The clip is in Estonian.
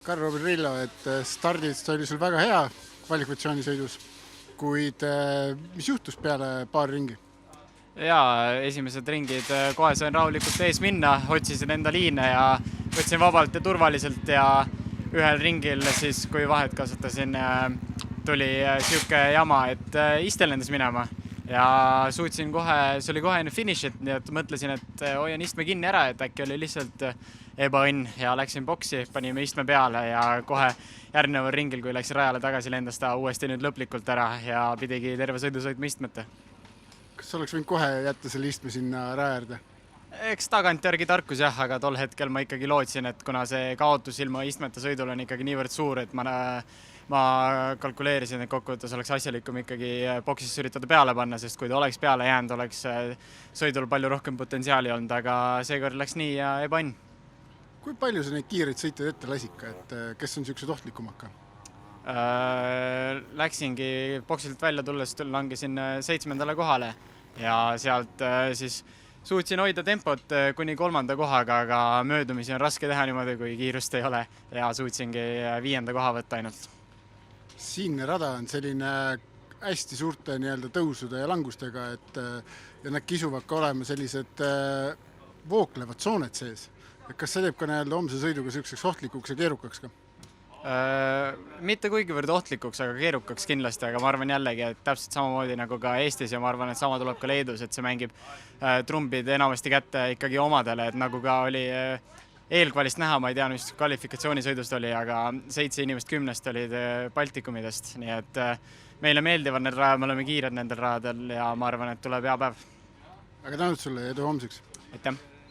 Karl-Robin Rillo, et stardist oli sul väga hea kvalifikatsioonisõidus, kuid mis juhtus peale paar ringi? Jaa, esimesed ringid kohe sain rahulikult ees minna, otsisin enda liine ja võtsin vabalt ja turvaliselt ja ühel ringil siis, kui vahet kasutasin, tuli siuke jama, et iste lendas minema ja suutsin kohe, see oli kohe enne finišit, nii et mõtlesin, et hoian istme kinni ära, et äkki oli lihtsalt ebaõnn ja läksin boksi, panime istme peale ja kohe järgneval ringil, kui läksin rajale tagasi, lendas ta uuesti nüüd lõplikult ära ja pidigi terve sõidu sõitma istmete. Kas oleks võinud kohe jätta selle istme sinna raja äärde? Eks tagantjärgi tarkus jah, aga tol hetkel ma ikkagi lootsin, et kuna see kaotus ilma istmeta sõidul on ikkagi niivõrd suur, et ma kalkuleerisin, et kokkuvõttes oleks asjalikum ikkagi boksis üritada peale panna, sest kui ta oleks peale jäänud, oleks sõidul palju rohkem potentsiaali olnud, aga seekord läks nii ja ebaõnn. Kui palju sa neid kiireid sõiteid ette lasika, et kes on niisugused ohtlikumaka? Läksingi boksilt välja tulles, langesin 7. kohale ja sealt siis suutsin hoida tempot kuni 3. kohaga, aga möödumisi on raske teha niimoodi, kui kiirust ei ole ja suutsingi 5. koha võtta ainult. Siinne rada on selline hästi suurte tõusude ja langustega, ja nad kisuvad ka olema sellised vooklevad tsoonet sees. Kas see teeb ka homse sõiduga selliseks ohtlikuks ja keerukaks ka? Mitte kuigivõrd ohtlikuks, aga keerukaks kindlasti, aga ma arvan jällegi, et täpselt samamoodi nagu ka Eestis ja ma arvan, et sama tuleb ka Leedus, et see mängib trumbid enamasti kätte ikkagi omadele, et nagu ka oli eelkvalist näha, ma ei tea, mis kvalifikatsioonisõidust oli, aga 7 inimest 10 olid Baltikumidest, nii et meile meeldivad need rajad, me oleme kiired nendel rajadel ja ma arvan, et tuleb hea päev. Aga tänud sulle ja edu homseks! Aitäh!